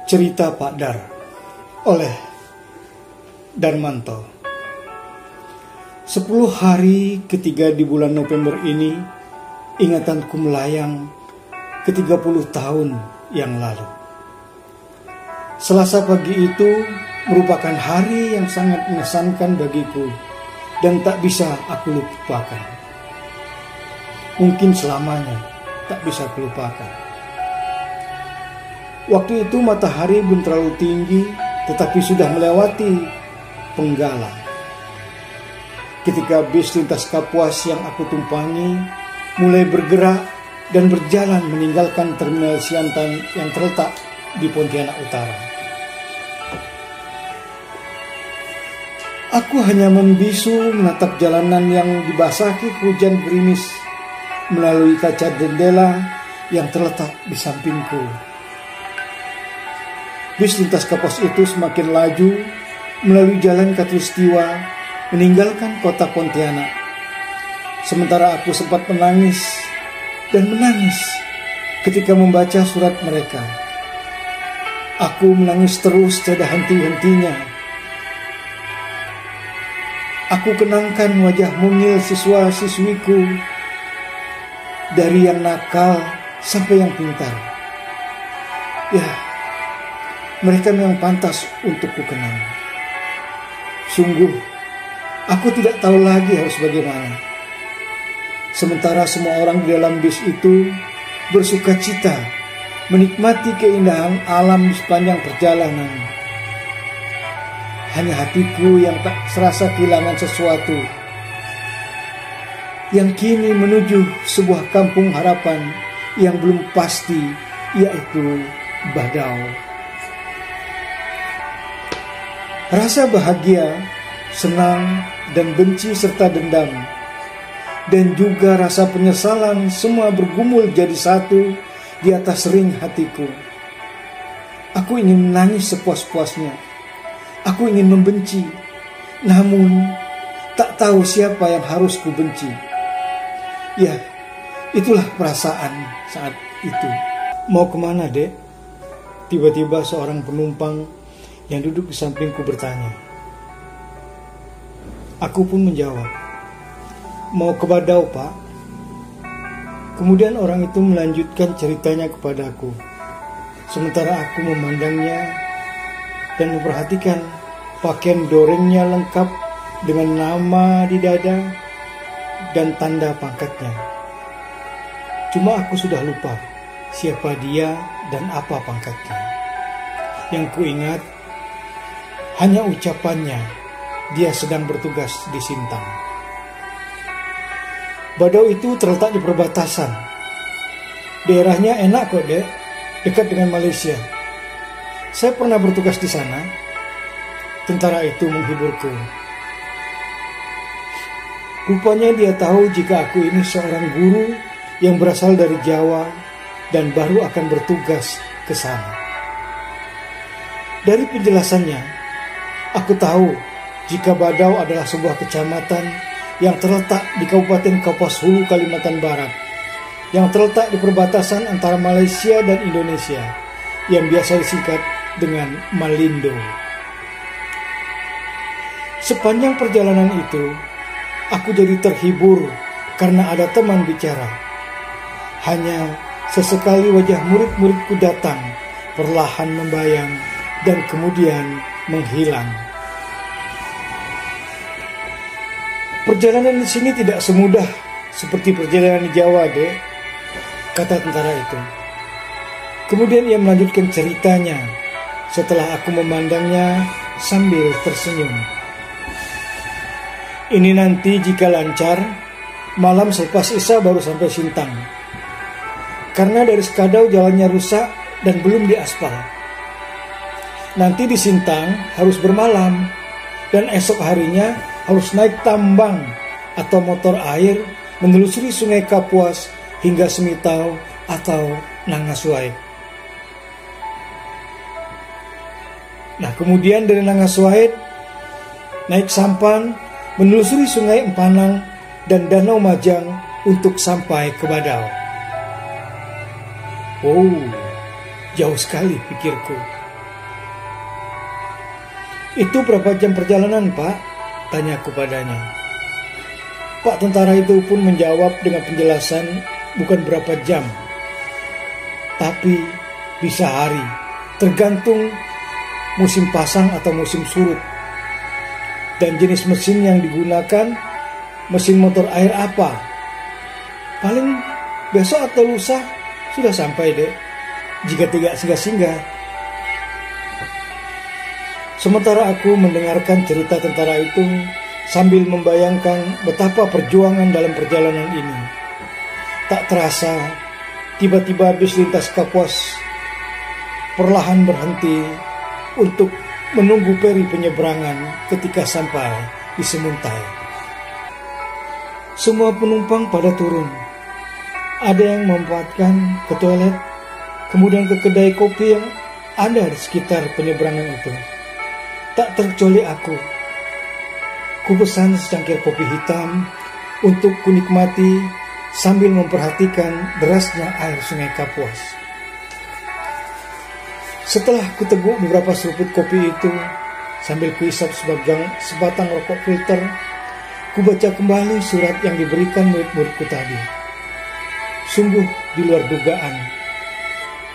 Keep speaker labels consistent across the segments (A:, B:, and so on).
A: Cerita Pak Dar oleh Darmanto. 10 hari ketiga di bulan November ini, ingatanku melayang ke 30 tahun yang lalu. Selasa pagi itu merupakan hari yang sangat mengesankan bagiku dan tak bisa aku lupakan. Mungkin selamanya tak bisa aku lupakan. Waktu itu matahari belum terlalu tinggi, tetapi sudah melewati Penggalan. Ketika bis lintas Kapuas yang aku tumpangi mulai bergerak dan berjalan meninggalkan terminal Siantan yang terletak di Pontianak Utara. Aku hanya membisu menatap jalanan yang dibasahi hujan gerimis melalui kaca jendela yang terletak di sampingku. Bis lintas Kapuas itu semakin laju melalui jalan Katulistiwa meninggalkan kota Pontianak. Sementara aku sempat menangis dan menangis ketika membaca surat mereka. Aku menangis terus tiada henti-hentinya. Aku kenangkan wajah mungil siswa-siswiku, dari yang nakal sampai yang pintar. Ya, mereka memang pantas untuk kukenang. Sungguh, aku tidak tahu lagi harus bagaimana. Sementara semua orang di dalam bis itu bersuka cita, menikmati keindahan alam di sepanjang perjalanan. Hanya hatiku yang tak serasa kehilangan sesuatu, yang kini menuju sebuah kampung harapan yang belum pasti, yaitu Badau. Rasa bahagia, senang, dan benci serta dendam, dan juga rasa penyesalan semua bergumul jadi satu di atas ring hatiku. Aku ingin menangis sepuas-puasnya. Aku ingin membenci, namun tak tahu siapa yang harus kubenci. Ya, itulah perasaan saat itu. Mau kemana, Dek? Tiba-tiba seorang penumpang yang duduk di sampingku bertanya. Aku pun menjawab, mau ke Badau, Pak. Kemudian orang itu melanjutkan ceritanya kepadaku, sementara aku memandangnya dan memperhatikan pakaian dorengnya lengkap dengan nama di dada dan tanda pangkatnya. Cuma aku sudah lupa siapa dia dan apa pangkatnya. Yang kuingat hanya ucapannya, dia sedang bertugas di Sintang. Badau itu terletak di perbatasan. Daerahnya enak kok, Dek, dekat dengan Malaysia. Saya pernah bertugas di sana. Tentara itu menghiburku. Rupanya dia tahu jika aku ini seorang guru yang berasal dari Jawa dan baru akan bertugas ke sana. Dari penjelasannya, aku tahu jika Badau adalah sebuah kecamatan yang terletak di Kabupaten Kapuas Hulu, Kalimantan Barat, yang terletak di perbatasan antara Malaysia dan Indonesia, yang biasa disingkat dengan Malindo. Sepanjang perjalanan itu, aku jadi terhibur karena ada teman bicara. Hanya sesekali wajah murid-muridku datang, perlahan membayang dan kemudian menghilang. Perjalanan di sini tidak semudah seperti perjalanan di Jawa, Dek, kata tentara itu. Kemudian ia melanjutkan ceritanya setelah aku memandangnya sambil tersenyum. Ini nanti jika lancar, malam selepas Isya baru sampai Sintang. Karena dari Sekadau jalannya rusak dan belum diaspal. Nanti di Sintang harus bermalam, dan esok harinya harus naik tambang atau motor air menelusuri sungai Kapuas hingga Semitau atau Nangasuai. Nah, kemudian dari Nangasuai naik sampan menelusuri sungai Empanang dan Danau Majang untuk sampai ke Badau. Oh, jauh sekali pikirku. "Itu berapa jam perjalanan, Pak?" tanyaku padanya. Pak tentara itu pun menjawab dengan penjelasan bukan berapa jam, tapi bisa hari, tergantung musim pasang atau musim surut. Dan jenis mesin yang digunakan, mesin motor air apa. Paling besok atau lusa sudah sampai dek, jika tidak singgah-singgah. Sementara aku mendengarkan cerita tentara itu sambil membayangkan betapa perjuangan dalam perjalanan ini. Tak terasa, tiba-tiba bis lintas Kapuas perlahan berhenti untuk menunggu peri penyeberangan ketika sampai di Semuntai. Semua penumpang pada turun. Ada yang memanfaatkan ke toilet, kemudian ke kedai kopi yang ada di sekitar penyeberangan itu. Tak terkecuali aku. Ku pesan secangkir kopi hitam untuk kunikmati sambil memperhatikan derasnya air sungai Kapuas. Setelah kuteguk beberapa seruput kopi itu, sambil kuisap sebatang rokok filter, ku baca kembali surat yang diberikan murid-muridku tadi. Sungguh di luar dugaan,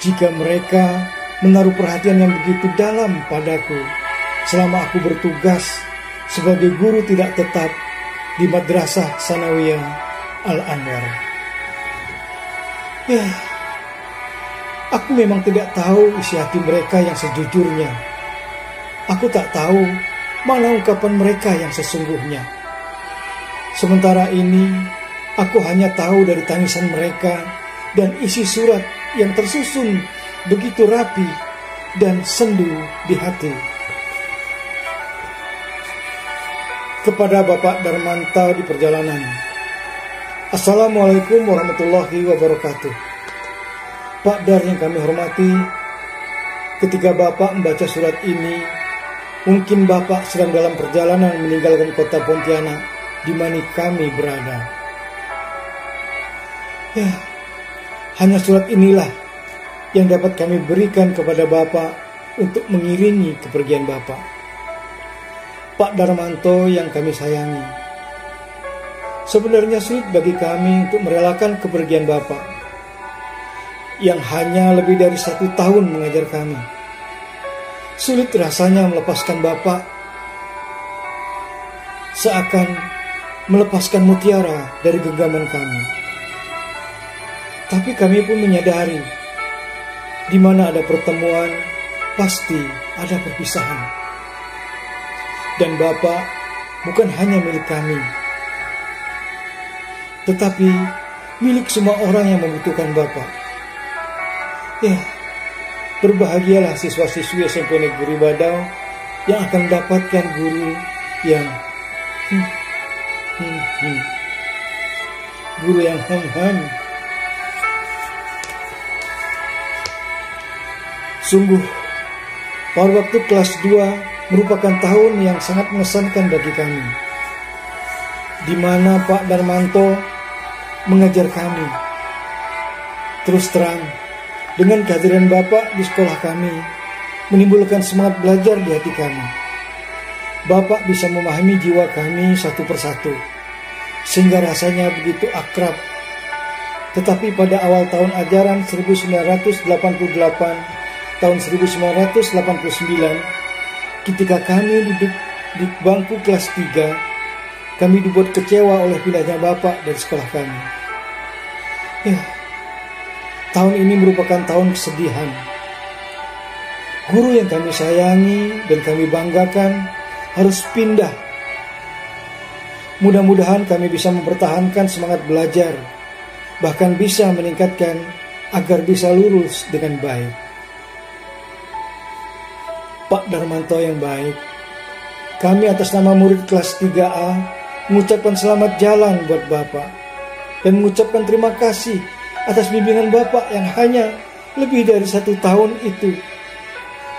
A: jika mereka menaruh perhatian yang begitu dalam padaku selama aku bertugas sebagai guru tidak tetap di Madrasah Sanawiyah Al-Anwar. Ya, aku memang tidak tahu isi hati mereka yang sejujurnya. Aku tak tahu mana ungkapan mereka yang sesungguhnya. Sementara ini, aku hanya tahu dari tangisan mereka dan isi surat yang tersusun begitu rapi dan sendu di hati. Kepada Bapak Darmanta di perjalanan. Assalamualaikum warahmatullahi wabarakatuh. Pak Dar yang kami hormati, ketika Bapak membaca surat ini, mungkin Bapak sedang dalam perjalanan meninggalkan kota Pontianak di mana kami berada. Ya, hanya surat inilah yang dapat kami berikan kepada Bapak untuk mengiringi kepergian Bapak. Pak Darmanto yang kami sayangi, sebenarnya sulit bagi kami untuk merelakan kepergian Bapak yang hanya lebih dari 1 tahun mengajar kami. Sulit rasanya melepaskan Bapak, seakan melepaskan mutiara dari genggaman kami. Tapi kami pun menyadari, di mana ada pertemuan, pasti ada perpisahan. Dan Bapak bukan hanya milik kami, tetapi milik semua orang yang membutuhkan Bapak. Ya, berbahagialah siswa-siswi SMP Negeri Badau yang akan mendapatkan guru yang guru yang Sungguh, pada waktu kelas 2 merupakan tahun yang sangat mengesankan bagi kami, di mana Pak Darmanto mengajar kami. Terus terang, dengan kehadiran Bapak di sekolah kami, menimbulkan semangat belajar di hati kami. Bapak bisa memahami jiwa kami satu persatu, sehingga rasanya begitu akrab. Tetapi pada awal tahun ajaran 1988, tahun 1989, ketika kami duduk di bangku kelas 3, kami dibuat kecewa oleh pindahnya Bapak dari sekolah kami. Ya, tahun ini merupakan tahun kesedihan. Guru yang kami sayangi dan kami banggakan harus pindah. Mudah-mudahan kami bisa mempertahankan semangat belajar, bahkan bisa meningkatkan agar bisa lulus dengan baik. Pak Darmanto yang baik, kami atas nama murid kelas 3A mengucapkan selamat jalan buat Bapak dan mengucapkan terima kasih atas bimbingan Bapak yang hanya lebih dari 1 tahun itu,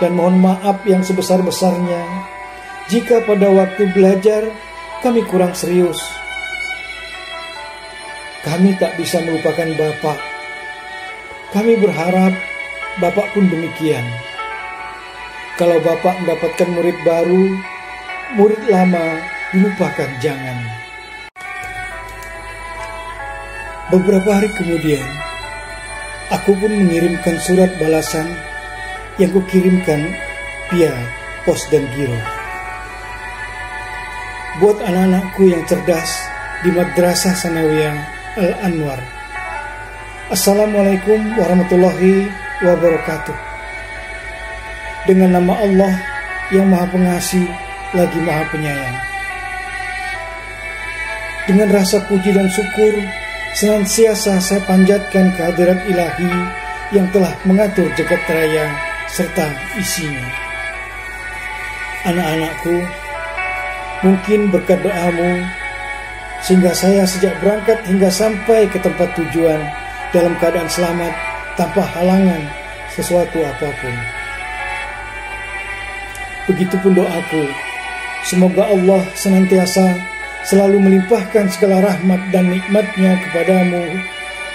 A: dan mohon maaf yang sebesar-besarnya jika pada waktu belajar kami kurang serius. Kami tak bisa melupakan Bapak. Kami berharap Bapak pun demikian. Kalau Bapak mendapatkan murid baru, murid lama dilupakan jangan. Beberapa hari kemudian, aku pun mengirimkan surat balasan yang kukirimkan via pos dan giro. Buat anak-anakku yang cerdas di Madrasah Sanawiyah Al-Anwar. Assalamualaikum warahmatullahi wabarakatuh. Dengan nama Allah yang Maha Pengasih lagi Maha Penyayang. Dengan rasa puji dan syukur, senantiasa saya panjatkan kehadirat ilahi yang telah mengatur jagat raya serta isinya. Anak-anakku, mungkin berkat doamu, sehingga saya sejak berangkat hingga sampai ke tempat tujuan dalam keadaan selamat tanpa halangan sesuatu apapun. Begitupun doaku, semoga Allah senantiasa selalu melimpahkan segala rahmat dan nikmatnya kepadamu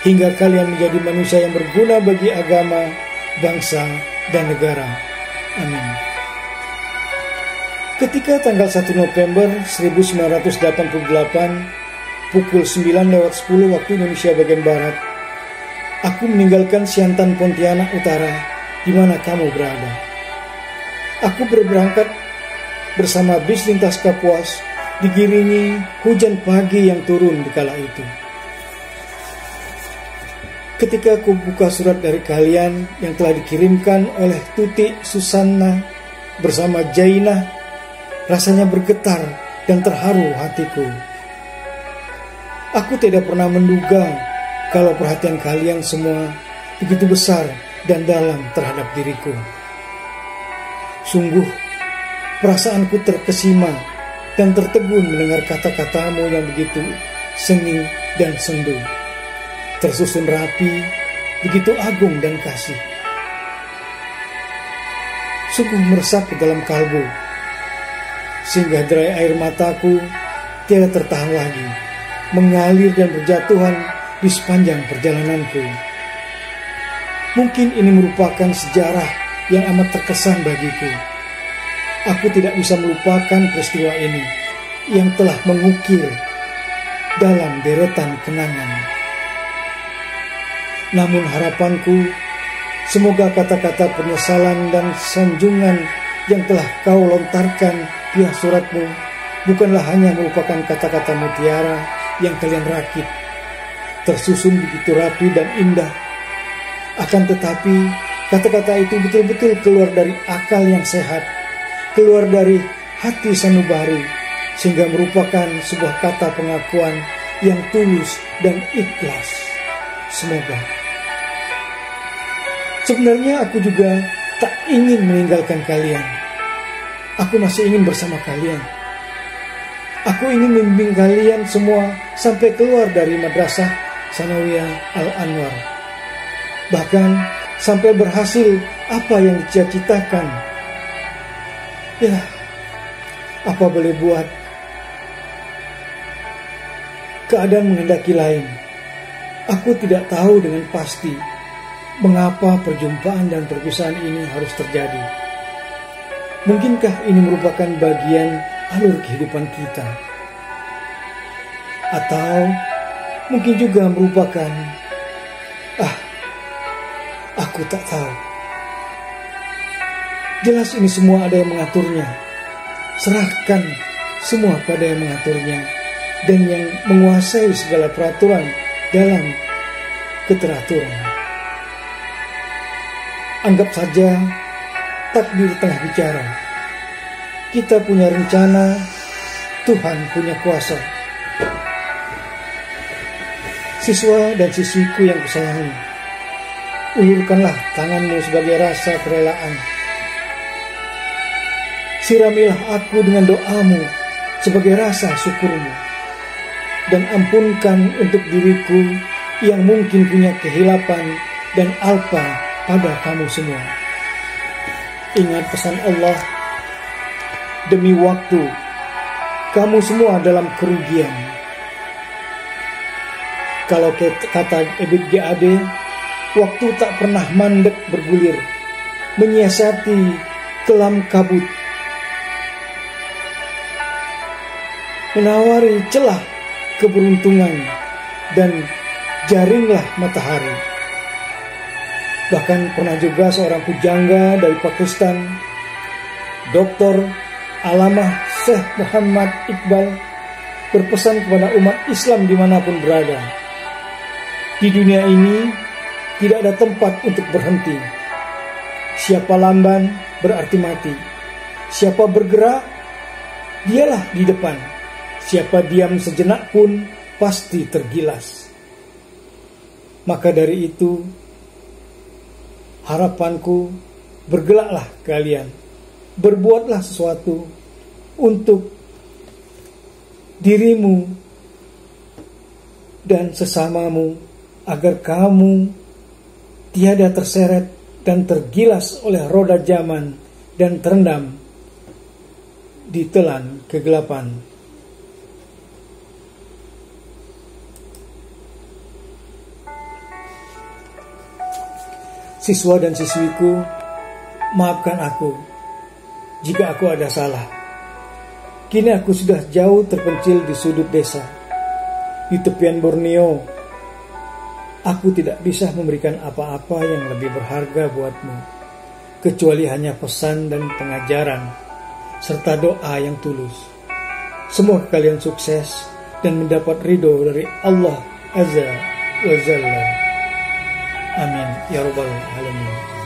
A: hingga kalian menjadi manusia yang berguna bagi agama, bangsa, dan negara. Amin. Ketika tanggal 1 November 1988 pukul 9:10 waktu Indonesia bagian Barat, aku meninggalkan Siantan Pontianak Utara di mana kamu berada. Aku berangkat bersama bis lintas Kapuas digiringi hujan pagi yang turun di kala itu. Ketika aku buka surat dari kalian yang telah dikirimkan oleh Tuti Susanna bersama Jainah, rasanya bergetar dan terharu hatiku. Aku tidak pernah menduga kalau perhatian kalian semua begitu besar dan dalam terhadap diriku. Sungguh, perasaanku terkesima dan tertegun mendengar kata-katamu yang begitu seni dan sendu, tersusun rapi, begitu agung dan kasih. Sungguh meresap ke dalam kalbu, sehingga derai air mataku tiada tertahan lagi, mengalir dan berjatuhan di sepanjang perjalananku. Mungkin ini merupakan sejarah yang amat terkesan bagiku. Aku tidak bisa melupakan peristiwa ini yang telah mengukir dalam deretan kenangan. Namun harapanku, semoga kata-kata penyesalan dan sanjungan yang telah kau lontarkan via suratmu bukanlah hanya merupakan kata-kata mutiara yang kalian rakit, tersusun begitu rapi dan indah. Akan tetapi, kata-kata itu betul-betul keluar dari akal yang sehat, keluar dari hati sanubari, sehingga merupakan sebuah kata pengakuan yang tulus dan ikhlas. Semoga. Sebenarnya aku juga tak ingin meninggalkan kalian. Aku masih ingin bersama kalian. Aku ingin membimbing kalian semua sampai keluar dari Madrasah Sanawiyah Al-Anwar. Bahkan sampai berhasil apa yang dicita-citakan. Ya, apa boleh buat? Keadaan menghendaki lain. Aku tidak tahu dengan pasti mengapa perjumpaan dan perpisahan ini harus terjadi. Mungkinkah ini merupakan bagian alur kehidupan kita? Atau mungkin juga merupakan aku tak tahu. Jelas ini semua ada yang mengaturnya. Serahkan semua pada yang mengaturnya dan yang menguasai segala peraturan dalam keteraturan. Anggap saja takdir tengah bicara. Kita punya rencana, Tuhan punya kuasa. Siswa dan siswiku yang kusayangi, ulurkanlah tanganmu sebagai rasa kerelaan. Siramilah aku dengan doamu sebagai rasa syukurmu. Dan ampunkan untuk diriku yang mungkin punya kehilapan dan alpa pada kamu semua. Ingat pesan Allah, demi waktu, kamu semua dalam kerugian. Kalau kata Ebit GAD, waktu tak pernah mandek bergulir, menyiasati kelam kabut, menawari celah keberuntungan, dan jaringlah matahari. Bahkan pernah juga seorang pujangga dari Pakistan, Dr. Alamah Syekh Muhammad Iqbal, berpesan kepada umat Islam dimanapun berada, di dunia ini tidak ada tempat untuk berhenti. Siapa lamban berarti mati. Siapa bergerak, dialah di depan. Siapa diam sejenak pun pasti tergilas. Maka dari itu, harapanku, bergeraklah kalian, berbuatlah sesuatu untuk dirimu dan sesamamu, agar kamu tiada terseret dan tergilas oleh roda zaman dan terendam di telan kegelapan. Siswa dan siswiku, maafkan aku jika aku ada salah. Kini aku sudah jauh terpencil di sudut desa, di tepian Borneo. Aku tidak bisa memberikan apa-apa yang lebih berharga buatmu, kecuali hanya pesan dan pengajaran, serta doa yang tulus. Semoga kalian sukses dan mendapat ridho dari Allah Azza wa Jalla. Amin ya rabbal alamin.